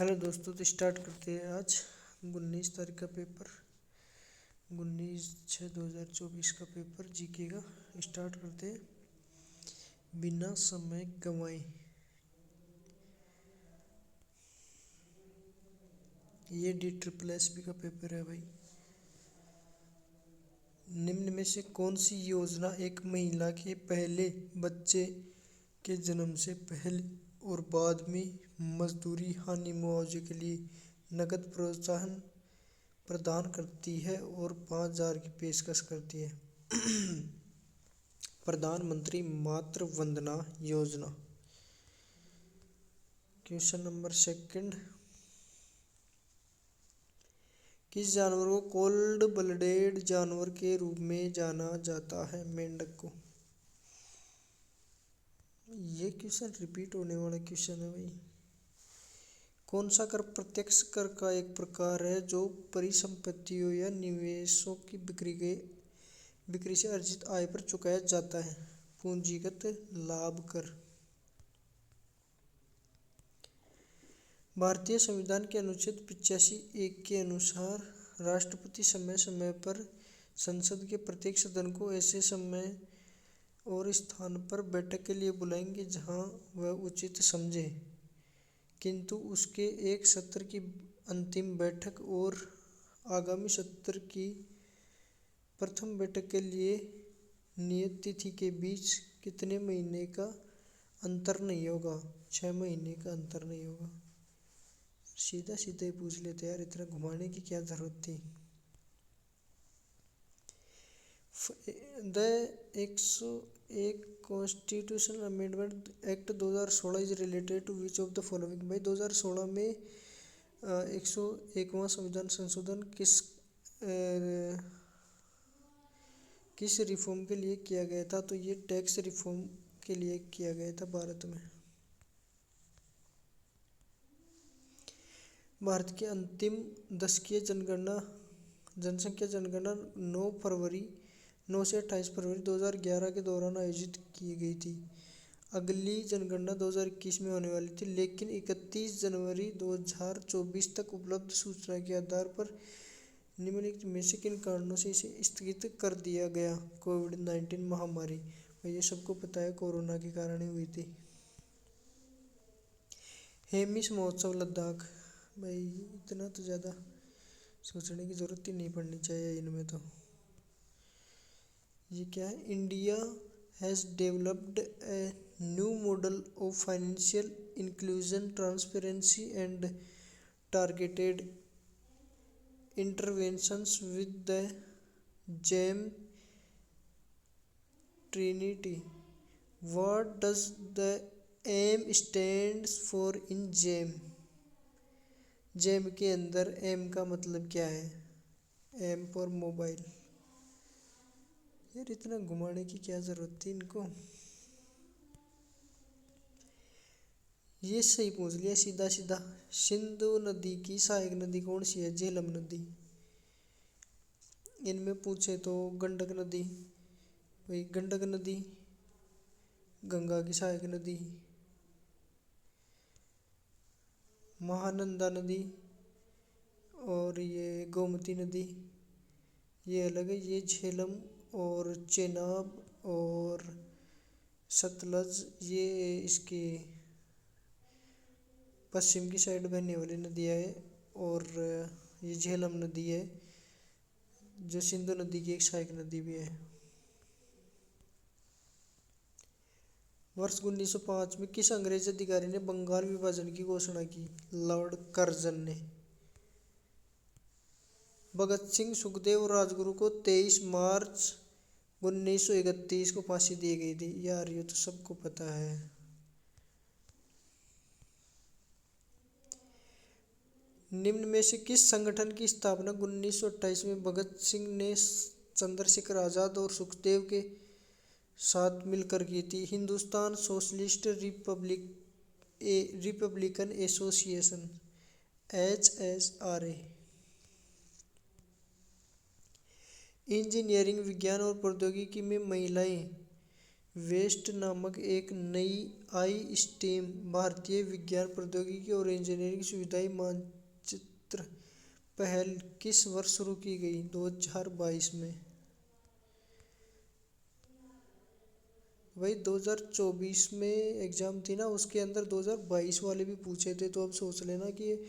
Hello दोस्तों, तो start करते हैं आज 19 तारीख का पेपर। 19/6/2024 का पेपर जीके का स्टार्ट करते हैं बिना समय गंवाए। ये DSSB का पेपर है भाई। निम्न में से कौन सी योजना एक महिला के पहले बच्चे के जन्म से पहले और बाद में मजदूरी हानि मुआवजे के लिए नकद प्रोत्साहन प्रदान करती है और 5,000 की पेशकश करती है? प्रधानमंत्री मातृ Vandana Yojana. Question number second, किस जानवर को कोल्ड ब्लडेड जानवर के रूप में जाना जाता है? मेंढक को। ये क्वेश्चन रिपीट होने वाला क्वेश्चन है भाई। कौन सा कर प्रत्यक्ष कर का एक प्रकार है जो परिसंपत्तियों या निवेशों की बिक्री से अर्जित आय पर चुकाया जाता है? पूंजीगत लाभ कर। भारतीय संविधान के अनुच्छेद 85(1) के अनुसार राष्ट्रपति समय समय पर संसद के प्रत्येक सदन को ऐसे समय और स्थान पर बैठक के लिए बुलाएंगे जहां वह उचित समझे, किंतु उसके एक सत्र की अंतिम बैठक और आगामी सत्र की प्रथम बैठक के लिए नियत तिथि के बीच कितने महीने का अंतर नहीं होगा? 6 महीने का अंतर नहीं होगा। सीधा सीधा ही पूछ लेते यार, इतना घुमाने की क्या जरूरत थी। The 101 constitution amendment act 2016 is related to which of the following? भाई 2016 में 101वां संविधान संशोधन किस रिफॉर्म के लिए किया गया था? तो ये टैक्स रिफॉर्म के लिए किया गया था भारत में। भारत की अंतिम दशकीय जनसंख्या जनगणना 9 से 28 फरवरी 2011 के दौरान आयोजित की गई थी। अगली जनगणना 2021 में होने वाली थी, लेकिन 31 जनवरी 2024 तक उपलब्ध सूचना के आधार पर निम्नलिखित में से किन कारणों से इसे स्थगित कर दिया गया? कोविड-19 महामारी। ये सबको पता है, कोरोना के कारण ही हुई थी। हेमिस महोत्सव लद्दाख। भाई इतना तो ज़्यादा सोचने की जरूरत ही नहीं पड़नी चाहिए इनमें तो। ये क्या है? India has developed a new model of financial inclusion, transparency and targeted interventions with the GEM Trinity. What does the AIM stands for in GEM? GEM के अंदर M का मतलब क्या है? M for mobile. यार इतना घुमाने की क्या जरूरत थी इनको। ये सही पूछ लिया सीधा सीधा। सिंधु नदी की सहायक नदी कौन सी है? झेलम नदी। इनमें पूछे तो गंडक नदी, वही गंडक नदी, गंगा की सहायक नदी, महानंदा नदी और ये गोमती नदी, ये अलग है। ये झेलम और चेनाब और सतलज ये इसकी पश्चिम की साइड बहने वाली नदियाँ है, और ये झेलम नदी है जो सिंधु नदी की एक सहायक नदी भी है। वर्ष 1905 में किस अंग्रेज अधिकारी ने बंगाल विभाजन की घोषणा की? लॉर्ड कर्जन ने। भगत सिंह, सुखदेव और राजगुरु को 23 मार्च 1931 को फांसी दी गई थी। यार ये तो सबको पता है। निम्न में से किस संगठन की स्थापना 1928 में भगत सिंह ने चंद्रशेखर आजाद और सुखदेव के साथ मिलकर की थी? Hindustan socialist Republican association, HSRA। Engineering, विज्ञान और प्रौद्योगिकी में महिलाएं वेस्ट नामक एक नई आई स्टेम भारतीय विज्ञान प्रौद्योगिकी और इंजीनियरिंग सुविधाएं मानचित्र पहल किस वर्ष शुरू की गई? 2022 में। वही 2024 में एग्जाम थी ना, उसके अंदर 2022 वाले भी पूछे थे, तो अब सोच लेना कि ये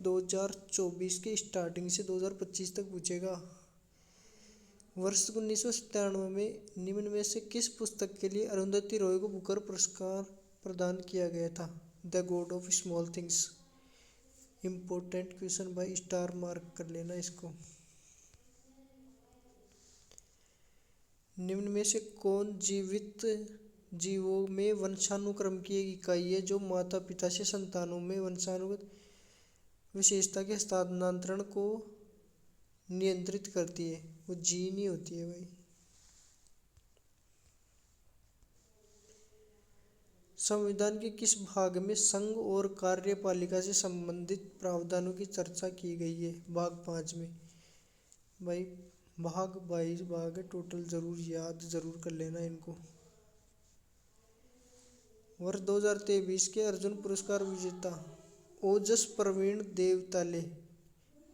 2024 के स्टार्टिंग से 2025 तक पूछेगा। वर्ष 1997 में निम्न में से किस पुस्तक के लिए अरुंधति रॉय को बुकर पुरस्कार प्रदान किया गया था? The God of small things. Important question भाई, स्टार मार्क कर लेना इसको। निम्न में से कौन जीवित जीवों में वंशानुक्रम की एक इकाई है जो माता पिता से संतानों में वंशानुगत विशेषता के हस्तांतरण को नियंत्रित करती है? वो जीन ही होती है भाई। संविधान के किस भाग में संघ और कार्यपालिका से संबंधित प्रावधानों की चर्चा की गई है? भाग 5 में। भाई भाग 22 भाग है टोटल, जरूर कर लेना इनको। वर्ष 2023 के अर्जुन पुरस्कार विजेता ओजस प्रवीण देवताले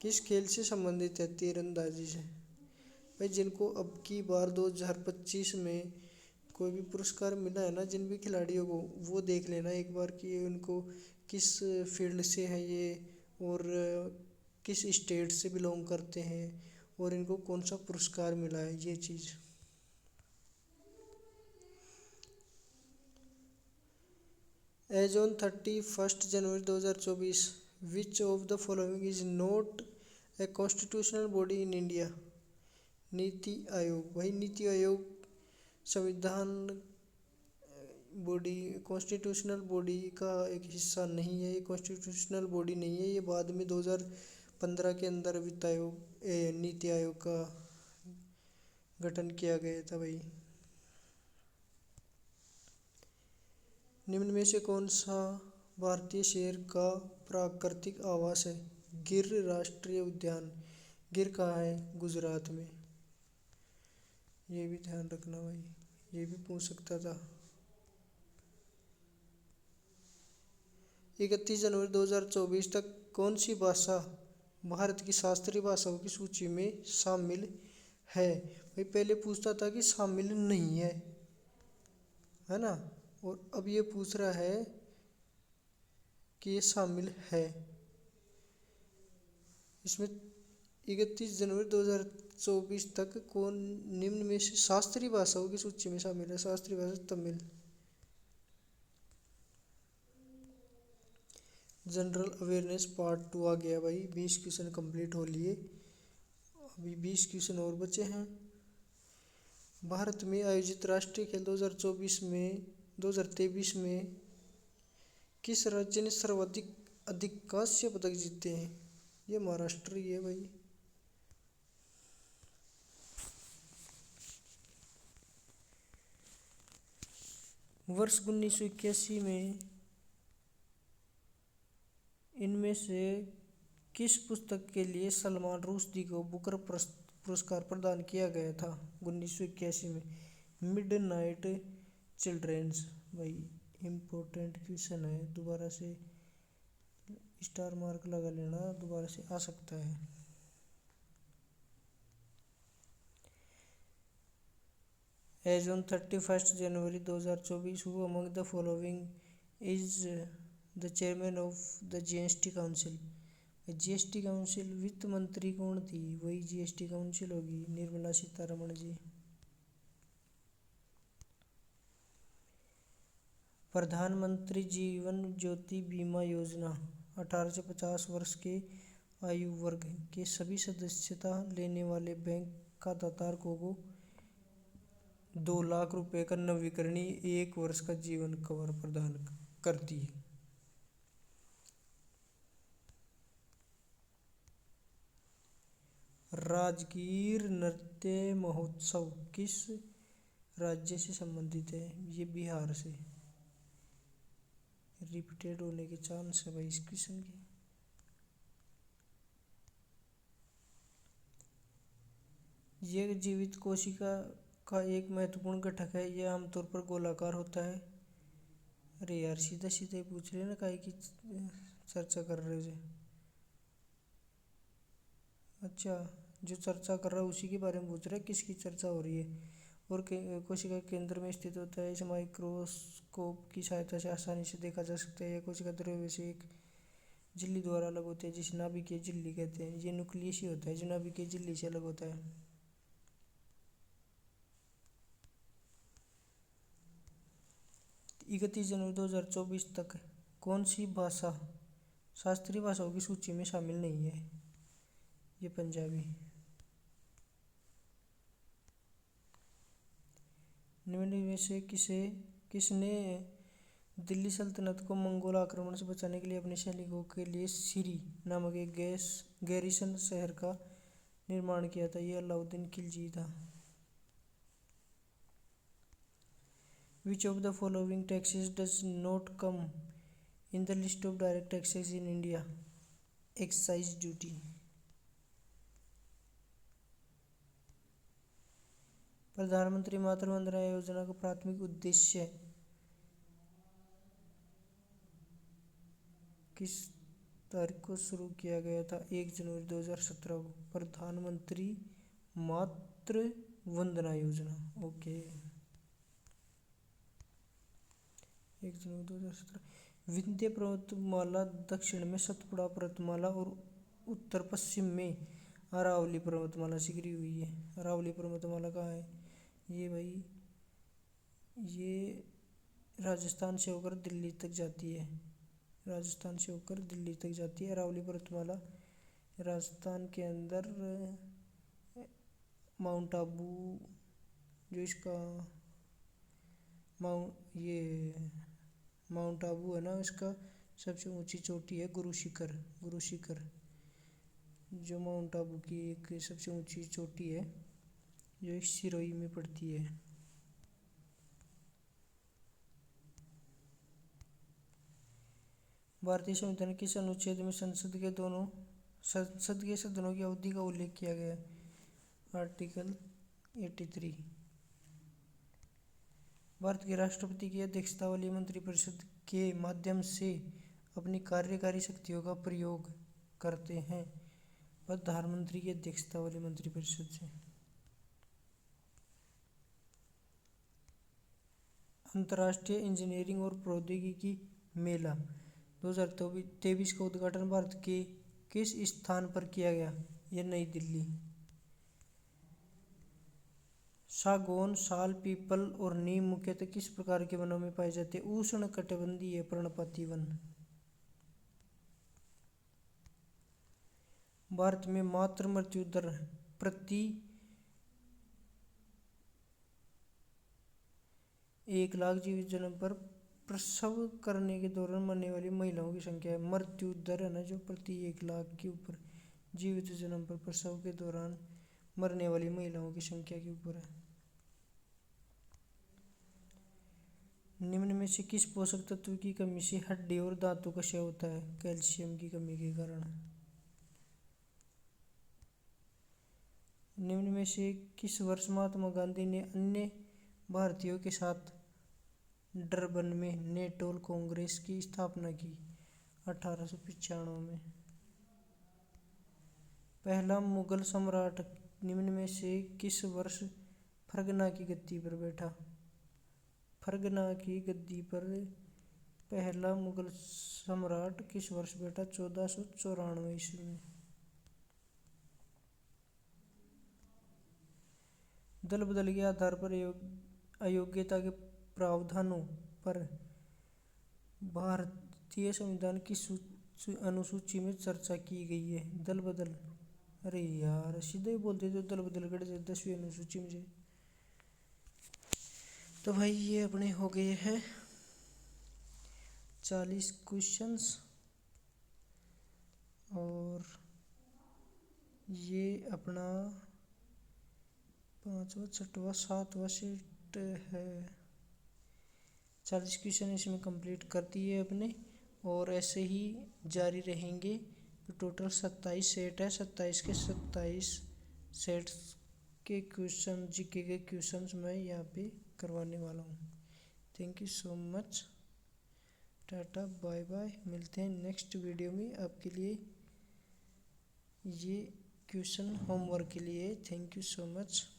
किस खेल से संबंधित है? तीरंदाजी से। भाई जिनको अब की बार 2025 में कोई भी पुरस्कार मिला है ना, जिन भी खिलाड़ियों को, वो देख लेना एक बार कि उनको किस फील्ड से है ये, और किस स्टेट से बिलोंग करते हैं, और इनको कौन सा पुरस्कार मिला है, ये चीज़। As on 31 January 2024 which of the following is not a constitutional body in India? NITI Aayog. वही नीति आयोग संविधान बॉडी, कॉन्स्टिट्यूशनल बॉडी का एक हिस्सा नहीं है, ये कॉन्स्टिट्यूशनल बॉडी नहीं है, ये बाद में 2015 के अंदर वित्त आयोग नीति आयोग का गठन किया गया था भाई। निम्न में से कौन सा भारतीय शेर का प्राकृतिक आवास है? गिर राष्ट्रीय उद्यान। गिर कहाँ है? गुजरात में। ये भी ध्यान रखना भाई, ये भी पूछ सकता था। 31 जनवरी 2024 तक कौन सी भाषा भारत की शास्त्रीय भाषाओं की सूची में शामिल है? भाई पहले पूछता था कि शामिल नहीं है ना, और अब ये पूछ रहा है कि ये शामिल है। इसमें 31 जनवरी 2024 तक कौन निम्न में से शास्त्रीय भाषाओं की सूची में शामिल है? शास्त्रीय भाषा तमिल। जनरल अवेयरनेस पार्ट 2 आ गया भाई, 20 क्वेश्चन कंप्लीट हो लिए, अभी 20 क्वेश्चन और बचे हैं। भारत में आयोजित राष्ट्रीय खेल 2023 में किस राज्य ने सर्वाधिक अधिक कांस्य पदक जीते हैं? ये महाराष्ट्र ही है भाई। वर्ष 1981 में इनमें से किस पुस्तक के लिए सलमान रुश्दी को बुकर पुरस्कार प्रदान किया गया था 1981 में? Midnight children's. भाई इम्पोर्टेंट क्वेश्चन है, दोबारा से स्टार मार्क लगा लेना, दोबारा से आ सकता है। As on 31 January 2024 who among the following is the chairman of the GST council? GST council वित्त मंत्री कौन थी? वही जीएसटी काउंसिल होगी, निर्मला सीतारमण जी। प्रधानमंत्री जीवन ज्योति बीमा योजना 18 से 50 वर्ष के आयु वर्ग के सभी सदस्यता लेने वाले बैंक खाताधारकों को 2 लाख रुपए का नवीकरणीय 1 वर्ष का जीवन कवर प्रदान करती है। राजगीर नृत्य महोत्सव किस राज्य से संबंधित है? ये बिहार से। रिपीटेड होने के चांस है भाई इस क्वेश्चन के। ये जीवित कोशिका का एक महत्वपूर्ण घटक है। यह आमतौर पर गोलाकार होता है। अरे यार, सीधा सीधा ही पूछ रहे हैं ना, काय की चर्चा कर रहे थे। अच्छा, जो चर्चा कर रहा है उसी के बारे में पूछ रहा है, किसकी चर्चा हो रही है। और कोशिका केंद्र में स्थित होता है। इस माइक्रोस्कोप की सहायता से आसानी से देखा जा सकता है। यह कोशिका द्रव्य से एक झिल्ली द्वारा अलग होते हैं, जिसे नाभिकीय झिल्ली कहते हैं। ये न्यूक्लियस ही होता है जो नाभिकीय झिल्ली से अलग होता है। 31 जनवरी 2024 तक कौन सी भाषा शास्त्रीय भाषाओं की सूची में शामिल नहीं है? ये पंजाबी। निम्न में से किसने दिल्ली सल्तनत को मंगोल आक्रमण से बचाने के लिए अपने सैनिकों के लिए सिरी नामक एक गैरिसन शहर का निर्माण किया था? यह अलाउद्दीन खिलजी था। Which of the following taxes does not come in the list of direct taxes in India? Excise duty। प्रधानमंत्री मातृ वंदना योजना का प्राथमिक उद्देश्य किस तारीख को शुरू किया गया था? 1 जनवरी 2017 को। प्रधानमंत्री मातृ वंदना योजना, ओके, 1 जनवरी 2017। विंध्य पर्वतमाला दक्षिण में सतपुड़ा पर्वतमाला और उत्तर पश्चिम में अरावली पर्वतमाला से घिरी हुई है। अरावली पर्वतमाला कहाँ है? ये भाई, ये राजस्थान से होकर दिल्ली तक जाती है। राजस्थान से होकर दिल्ली तक जाती है अरावली पर्वतमाला। राजस्थान के अंदर माउंट आबू, जो इसका माउंट आबू है ना, इसका सबसे ऊंची चोटी है गुरु शिखर। गुरु शिखर जो माउंट आबू की एक सबसे ऊंची चोटी है, जो एक सिरोही में पड़ती है। भारतीय संविधान किस अनुच्छेद में संसद के सदनों की अवधि का उल्लेख किया गया है? आर्टिकल 83। भारत के राष्ट्रपति की अध्यक्षता वाली मंत्रिपरिषद के माध्यम से अपनी कार्यकारी शक्तियों का प्रयोग करते हैं। प्रधानमंत्री की अध्यक्षता वाली मंत्रिपरिषद से। अंतर्राष्ट्रीय इंजीनियरिंग और प्रौद्योगिकी मेला 2023 का उद्घाटन भारत के किस स्थान पर किया गया? यह नई दिल्ली। सागौन, साल, पीपल और नीम मुख्यतः किस प्रकार के वनों में पाए जाते हैं? उष्णकटिबंधीय पर्णपाती वन। भारत में मातृ मृत्यु दर प्रति 1 लाख जीवित जन्म पर प्रसव करने के दौरान मरने वाली महिलाओं की संख्या है। मृत्यु दर है ना, जो प्रति 1 लाख के ऊपर जीवित जन्म पर प्रसव के दौरान मरने वाली महिलाओं की संख्या के ऊपर है। निम्न में से किस पोषक तत्व की कमी से हड्डी और दांतों का क्षय होता है? कैल्शियम की कमी के कारण। निम्न में से किस वर्ष महात्मा गांधी ने अन्य भारतीयों के साथ डरबन में नेटोल कांग्रेस की स्थापना की? 1895 में। पहला मुगल सम्राट निम्न में से किस वर्ष फरगना की गद्दी पर बैठा? फरगना की गद्दी पर पहला मुगल सम्राट किस वर्ष बैठा? 1494 ईस्वी में। दल बदल के आधार पर अयोग्यता के प्रावधानों पर भारतीय संविधान की अनुसूची में चर्चा की गई है। दल बदल, अरे यार सीधे ही बोलते तो दल बदल कर 10वीं अनुसूची में। तो भाई ये अपने हो गए हैं 40 क्वेश्चंस, और ये अपना 5वां 6वां 7वां सेट है। 40 क्वेश्चन इसमें कंप्लीट कर दिए अपने, और ऐसे ही जारी रहेंगे। तो टोटल 27 सेट है। 27 के 27 सेट्स के क्वेश्चन, जीके के क्वेश्चंस मैं यहाँ पे करवाने वाला हूँ। Thank you so much. Tata bye bye, मिलते हैं नेक्स्ट वीडियो में। आपके लिए ये क्वेश्चन होमवर्क के लिए। Thank you so much.